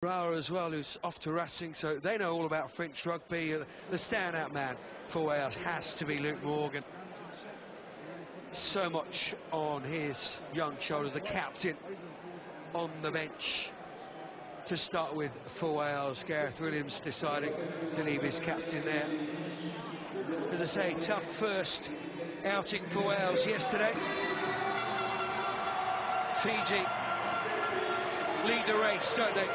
Nakarawa as well, who's off to Racing, so they know all about French rugby. The standout man for Wales has to be Luke Morgan. So much on his young shoulders, the captain on the bench to start with for Wales. Gareth Williams deciding to leave his captain there. As I say, tough first outing for Wales yesterday. Fiji lead the race, don't they?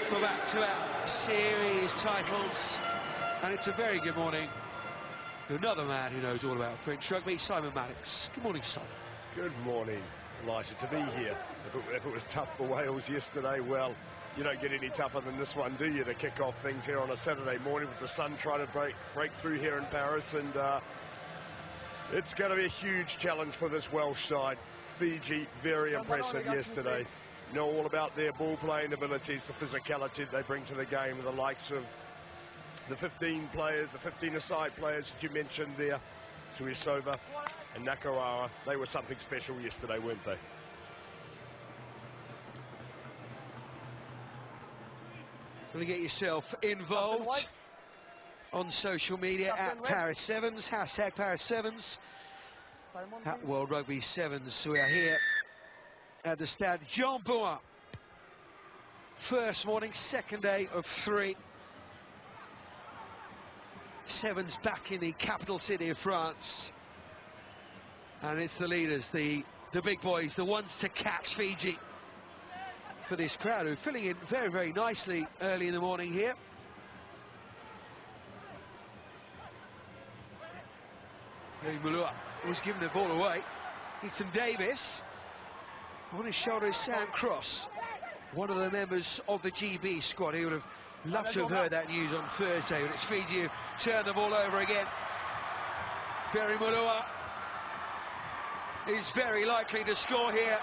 For back-to-back series titles. And it's a very good morning to another man who knows all about French rugby, Simon Maddox. Good morning, Simon. Good morning. Delighted to be here. If it was tough for Wales yesterday, well, you don't get any tougher than this one, do you, to kick off things here on a Saturday morning with the sun trying to break through here in Paris. And it's going to be a huge challenge for this Welsh side. Fiji, very impressive yesterday. Know all about their ball-playing abilities, the physicality they bring to the game, the likes of the 15 players, the 15 aside players that you mentioned there, Tuisova and Nakarawa. They were something special yesterday, weren't they? Going to get yourself involved on social media at Paris Sevens, hashtag Paris Sevens, at World Rugby Sevens. We are here at the Stade Jean Bouin. First morning, second day of 3. Sevens back in the capital city of France. And it's the leaders, the big boys, the ones to catch Fiji for this crowd, who are filling in very, very nicely early in the morning here. Mulua was giving the ball away. Ethan Davis on his shoulder is Sam Cross, one of the members of the GB squad. He would have loved to have heard that news on Thursday, but it's Fiji who turn the ball over again. Barry Mulua is very likely to score here.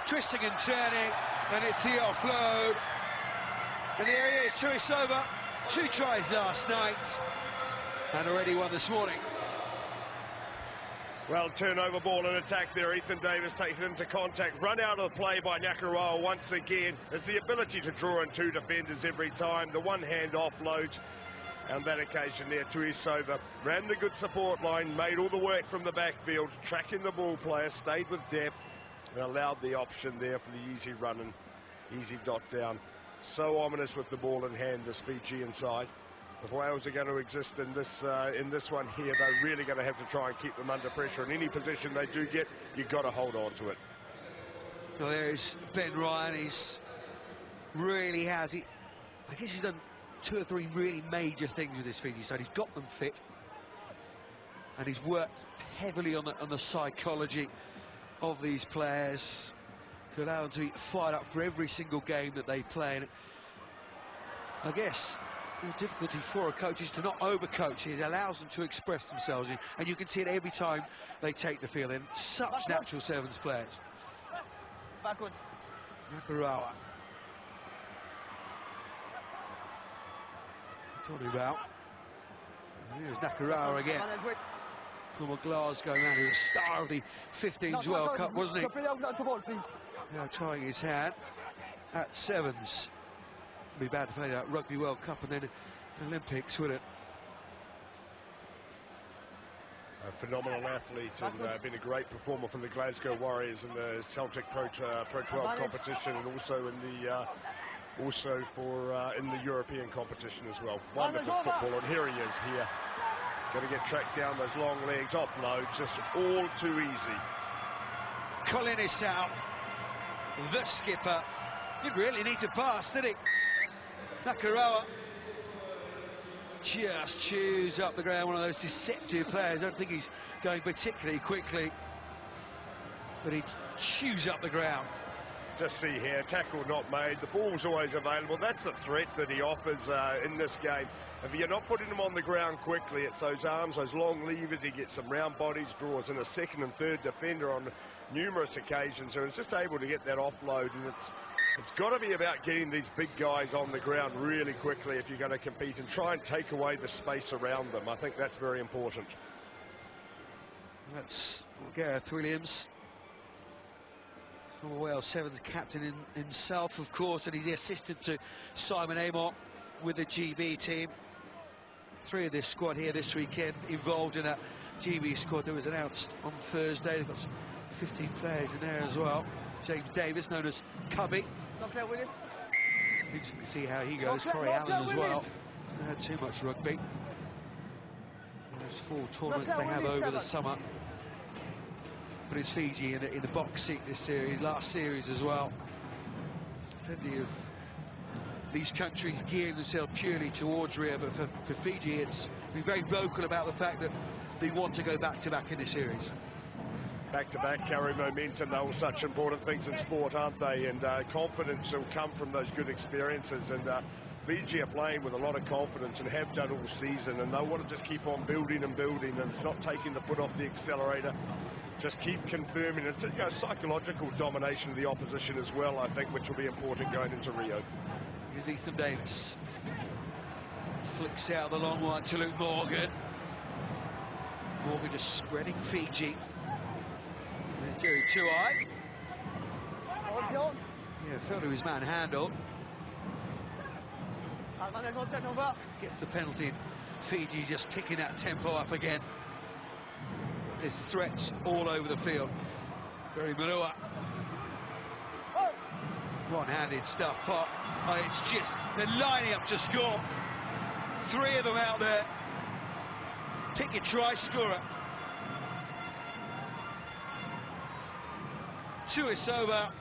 Twisting and turning, and it's the offload. And there he is, Tuisova. 2 tries last night, and already one this morning. Well, turnover ball and attack there. Ethan Davis takes it into contact. Run out of the play by Nakarawa once again. There's the ability to draw in 2 defenders every time. The one-hand offloads. On that occasion there, Tuisova ran the good support line, made all the work from the backfield, tracking the ball player, stayed with depth, and allowed the option there for the easy run and easy dot down. So ominous with the ball in hand, this Fijian side. If Wales are going to exist in this one here, they're really going to have to try and keep them under pressure. In any position they do get, you've got to hold on to it. Well, there's Ben Ryan. He's really has. I guess he's done 2 or 3 really major things with this Fiji side. He's got them fit, and he's worked heavily on the psychology of these players to allow them to be fired up for every single game that they play. And I guess the difficulty for a coach is to not overcoach. It allows them to express themselves, and you can see it every time they take the field. And such natural sevens players. Nakarawa. Talking about. Here's Nakarawa again. Former Glasgow man, who was the star of the 15s World Cup, wasn't he? Now trying his hand at sevens. It'd be bad to play that Rugby World Cup and then Olympics, would it? A phenomenal athlete and been a great performer for the Glasgow Warriors in the Celtic Pro 12 competition, and also in the in the European competition as well. Wonderful footballer, and here he is here. Going to get tracked down, those long legs, offload, just all too easy. Colin is out. The skipper. Didn't really need to pass, did he? Nakarawa just chews up the ground, one of those deceptive players. I don't think he's going particularly quickly, but he chews up the ground. Just see here, tackle not made, the ball's always available. That's the threat that he offers in this game. If you're not putting him on the ground quickly, it's those arms, those long levers. He gets some round bodies, draws in a second and third defender on numerous occasions, and is just able to get that offload. And it's got to be about getting these big guys on the ground really quickly if you're going to compete, and try and take away the space around them. I think that's very important. That's Gareth Williams Former Wales Sevens captain himself, of course, and he's the assistant to Simon Amott with the GB team. 3 of this squad here this weekend involved in a GB squad that was announced on Thursday. They've got 15 players in there as well. James Davis, known as Cubby. Interesting to see how he goes. Corey Allen as well. Hasn't had too much rugby. Those 4 tournaments they have over the summer. But it's Fiji in the box seat this series, last series as well. Plenty of these countries gearing themselves purely towards Rio, but for Fiji it's been very vocal about the fact that they want to go back-to-back in this series. Back-to-back, carry momentum, they're all such important things in sport, aren't they? And confidence will come from those good experiences, and Fiji are playing with a lot of confidence and have done all season, and they want to just keep on building and building, and it's not taking the foot off the accelerator. Just keep confirming. It's a psychological domination of the opposition as well, I think, which will be important going into Rio. Here's Ethan Davis. Flicks out the long one to Luke Morgan. Morgan just spreading Fiji. There's Jerry Tuai. Yeah, fell to his man handle. Gets the penalty. Fiji just kicking that tempo up again. There's threats all over the field. Very Malua. One-handed stuff, Pop. Oh, it's just, they're lining up to score. 3 of them out there. Pick your try scorer. Tuisova.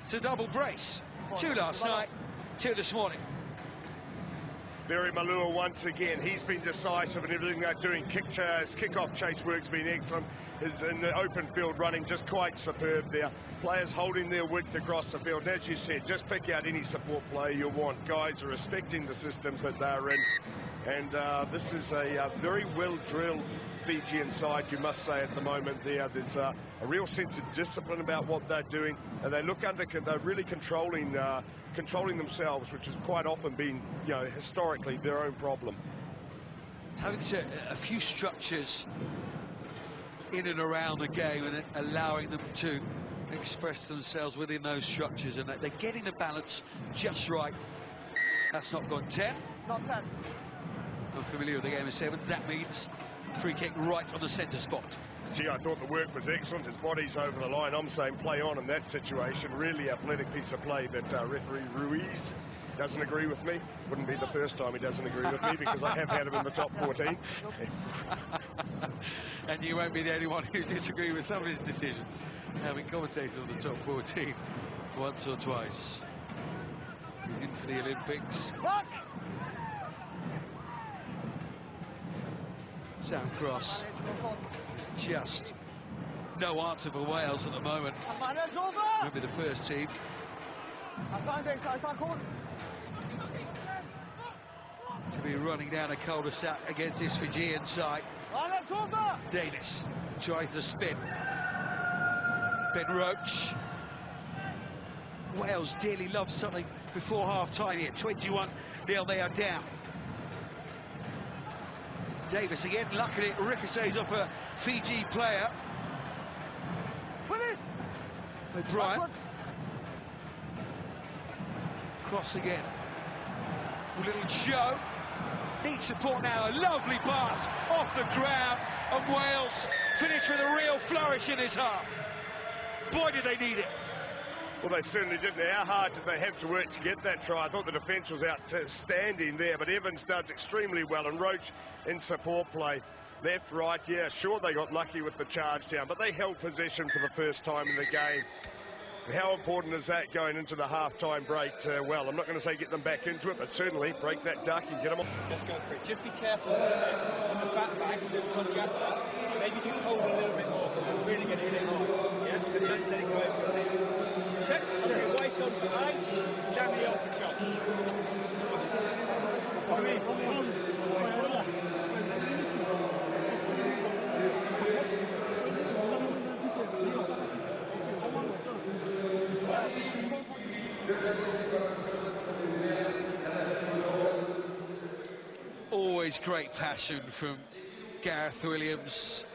It's a double brace. 2 last night, 2 this morning. Barry Malua once again, he's been decisive in everything they're doing. Kick-off chase work's been excellent. His in the open field running just quite superb there. Players holding their width across the field. And as you said, just pick out any support player you want. Guys are respecting the systems that they're in. And this is a very well-drilled Fijian side, you must say, at the moment there. There's a real sense of discipline about what they're doing. And they look under, they're really controlling themselves, which has quite often been, historically their own problem. Having a few structures in and around the game and allowing them to express themselves within those structures, and they're getting the balance just right. That's not gone 10. Not 10. I'm familiar with the game of sevens. That means free kick right on the centre spot. Gee, I thought the work was excellent. His body's over the line. I'm saying play on in that situation. Really athletic piece of play, but referee Ruiz doesn't agree with me. Wouldn't be the first time he doesn't agree with me, because I have had him in the top 14. And you won't be the only one who disagrees with some of his decisions, having commentated on the top 14 once or twice. He's in for the Olympics. Sam Cross. Just no answer for Wales at the moment. Maybe the first team. To be running down a cul-de-sac against this Fijian side. Davis tries to spin. Ben Roach. Wales dearly love something before half-time here. 21-0, they are down. Davis again, luckily it ricochets off a Fiji player. O'Brien. Cross again. A little Joe. Needs support now. A lovely pass off the ground. And Wales finish with a real flourish in this half. Boy, did they need it. Well, they certainly didn't. How hard did they have to work to get that try? I thought the defence was outstanding there, but Evans does extremely well, and Roach in support play. Left, right, yeah, sure they got lucky with the charge down, but they held possession for the first time in the game. How important is that going into the half-time break? Well, I'm not going to say get them back into it, but certainly break that duck and get them on. Just go for it. Just be careful on the back so it comes after. Maybe just hold a little bit more, because it's really going to hit it hard. Yes, but then let it go over the head. Okay, waist on the line, jam it off the shot. Come in. Always great passion from Gareth Williams.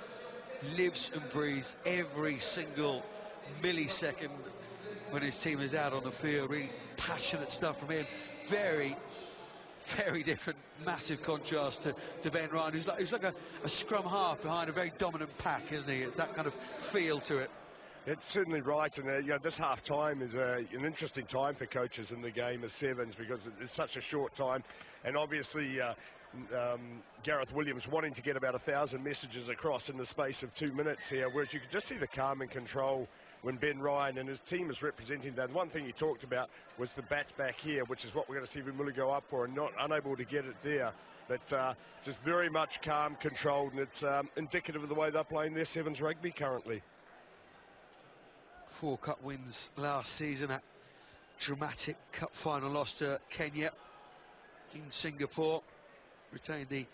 lives and breathes every single millisecond when his team is out on the field. Really passionate stuff from him. Very different, massive contrast to Ben Ryan, who's like a scrum half behind a very dominant pack, isn't he? It's that kind of feel to it. It's certainly right, and this half-time is an interesting time for coaches in the game of sevens because it's such a short time, and obviously Gareth Williams wanting to get about 1,000 messages across in the space of 2 minutes here, whereas you could just see the calm and control when Ben Ryan and his team is representing that. One thing he talked about was the bat back here, which is what we're going to see Wimula go up for, and unable to get it there. But just very much calm, controlled, and it's indicative of the way they're playing their sevens rugby currently. 4 cup wins last season, a dramatic cup final loss to Kenya in Singapore, retained the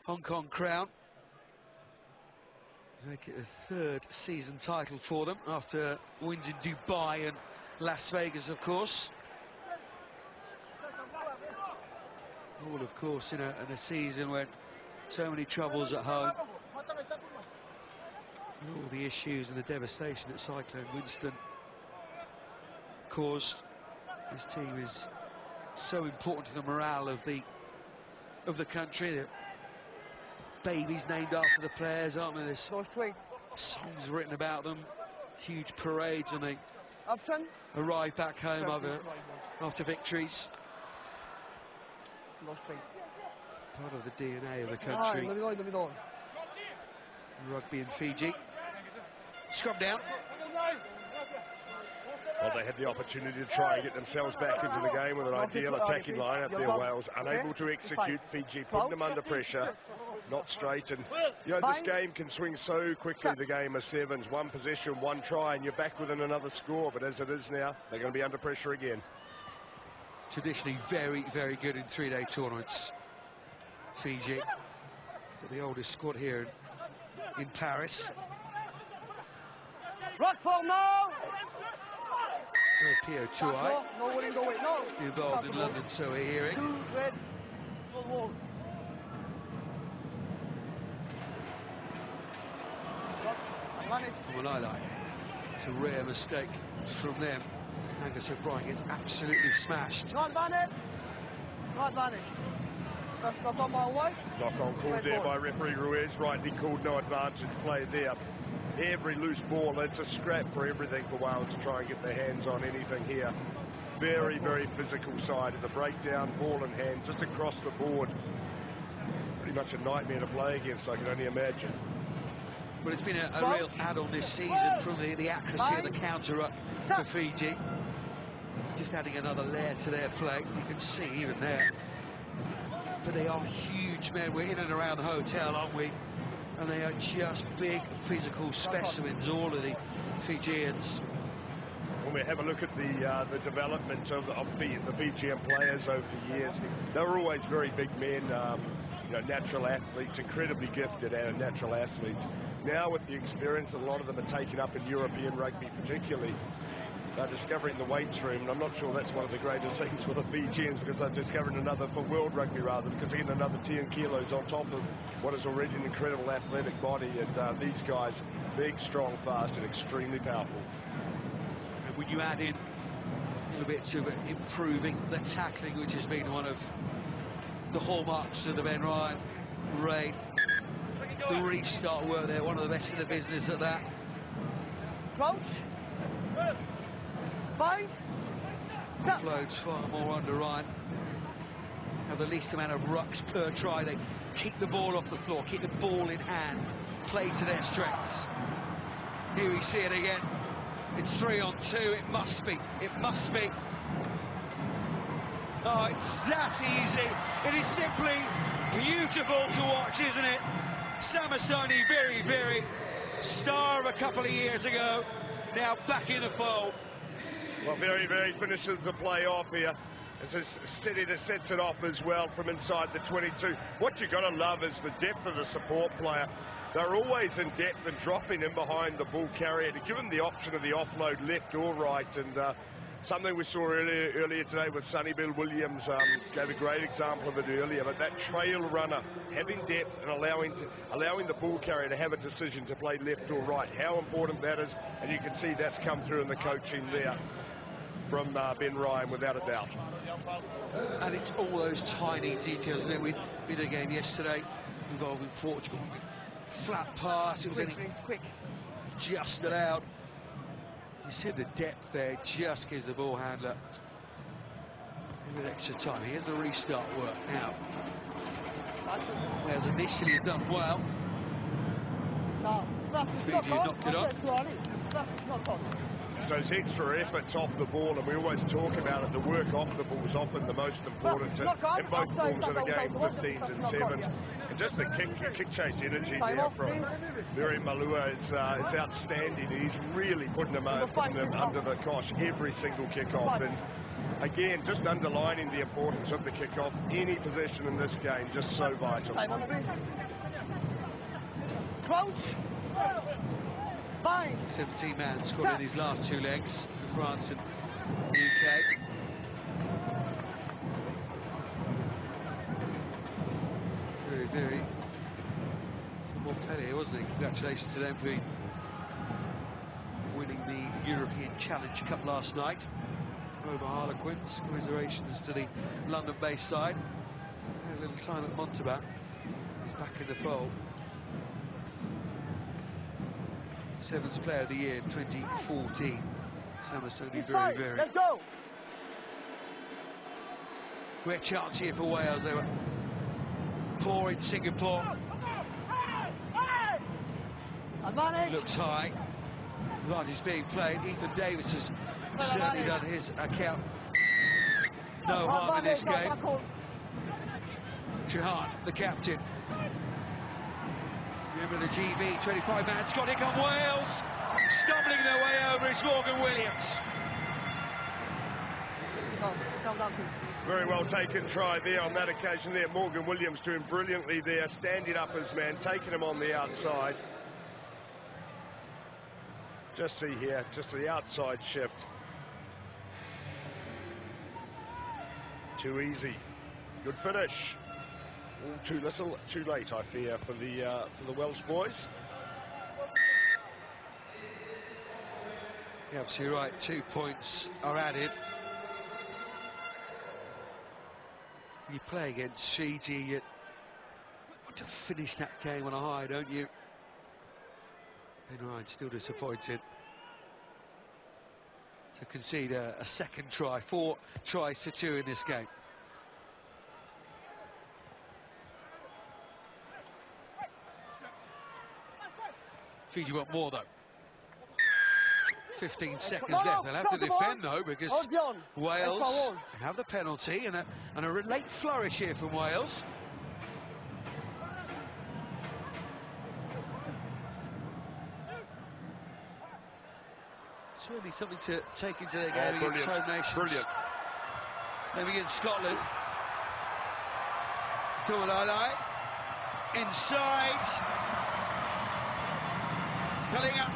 Hong Kong crown, make it a 3rd season title for them after wins in Dubai and Las Vegas, of course. All, of course, in a season when so many troubles at home. All the issues and the devastation that Cyclone Winston caused. This team is so important to the morale of the country. The babies named after the players, aren't there? There's songs written about them, huge parades when they arrive back home after victories. Part of the DNA of the country. Rugby in Fiji. Scrum down. Well, they had the opportunity to try and get themselves back into the game with an ideal attacking line up there. Wales unable to execute. Fiji putting them under pressure, not straight. And this game can swing so quickly, the game of sevens. One possession, one try, and you're back within another score. But as it is now, they're going to be under pressure again. Traditionally very good in 3-day tournaments, Fiji. Got the oldest squad here in Paris. Rock for now! Pio Tuai involved in London, so we're hearing. What I like, it's a rare mistake from them. Angus O'Brien gets absolutely smashed. Not advantage. Knock on called there by referee Ruiz, rightly called no advantage play there. Every loose ball, it's a scrap for everything for Wales to try and get their hands on anything here. Very physical side of the breakdown, ball in hand, just across the board. Pretty much a nightmare to play against, I can only imagine. But it's been a real add-on this season from the accuracy of the counter up for Fiji. Just adding another layer to their play, you can see even there. But they are huge men. We're in and around the hotel, aren't we? And they are just big physical specimens, all of the Fijians. When we have a look at the development of the Fijian players over the years, they were always very big men, natural athletes, incredibly gifted and natural athletes. Now with the experience, a lot of them are taken up in European rugby particularly. They're discovering the weights room, and I'm not sure that's one of the greatest things for the Fijians, because they're discovering another, for world rugby rather, because they're getting another 10 kilos on top of what is already an incredible athletic body. And these guys, big, strong, fast, and extremely powerful. And when you add in a little bit to improving the tackling, which has been one of the hallmarks of the Ben Ryan reign, the restart work there, one of the best in the business at that. Crouch. Five. Floats far more under Ryan. Have the least amount of rucks per try. They keep the ball off the floor, keep the ball in hand, play to their strengths. Here we see it again. It's 3-on-2. It must be. Oh, it's that easy. It is simply beautiful to watch, isn't it? Samasoni, very star of a couple of years ago, now back in the fold. Well, very finishes the play off here. It's a city that sets it off as well from inside the 22. What you've got to love is the depth of the support player. They're always in depth and dropping in behind the ball carrier to give them the option of the offload left or right. And something we saw earlier today with Sonny Bill Williams, gave a great example of it earlier, but that trail runner, having depth and allowing the ball carrier to have a decision to play left or right, how important that is, and you can see that's come through in the coaching there from Ben Ryan, without a doubt. And it's all those tiny details, isn't it? We did a game yesterday involving Portugal. Flat pass, it was quick, just allowed. You see the depth there, just gives the ball handler a bit extra time. Here's the restart work now. Wales initially have done well. Fiji knocked it on. Those extra efforts off the ball, and we always talk about it, the work off the ball is often the most important in both forms of the game, 15s and 7s. And just the kick chase energy there from Mary Malua is outstanding. He's really putting them under the cosh every single kick-off. And again, just underlining the importance of the kick-off. Any possession in this game, just so vital. Crouch. 17-man squad in his last two legs for France and UK. Very more player here, wasn't he? Congratulations to them for winning the European Challenge Cup last night over Harlequins. Commiserations to the London-based side. A little time at Montebat. He's back in the fold. Sevens Player of the Year in 2014. Samastoni very. Let's go! Great chance here for Wales. They were poor in Singapore. Looks high. Advantage being played. Ethan Davis has certainly done his account. No harm in this game. Chauhan, the captain. Remember the GB 25-man squad. Here come Wales, stumbling their way over. It's Morgan Williams. Very well taken try there on that occasion there. Morgan Williams doing brilliantly there, standing up his man, taking him on the outside. Just see here, just the outside shift. Too easy. Good finish. All too little, too late, I fear, for the Welsh boys. You're absolutely right. 2 points are added. You play against Fiji, you want to finish that game on a high, don't you? Ben Ryan still disappointed to concede a second try. 4 tries to 2 in this game. Fiji want more though. 15 seconds left. They'll have to defend though, because Wales have the penalty and a late flourish here from Wales. Certainly something to take into their game against home nations. Brilliant. Then against Scotland. Tuolai inside. Talinga.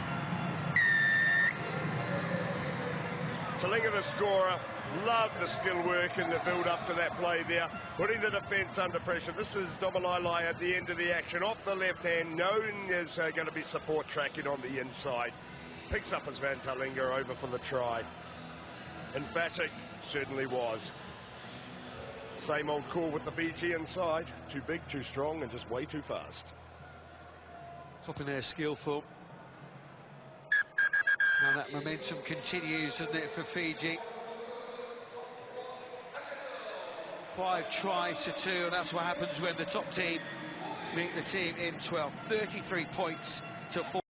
Talinga, the scorer, loved the skill work in the build-up to that play there, putting the defence under pressure. This is Domalai at the end of the action, off the left hand, known as going to be support tracking on the inside. Picks up his man Talinga over for the try. Emphatic, certainly was. Same old call with the Fiji inside. Too big, too strong, and just way too fast. Topping their skillful. Now that momentum continues, doesn't it, for Fiji? 5 tries to 2, and that's what happens when the top team beat the team in 12. 33 points to 4.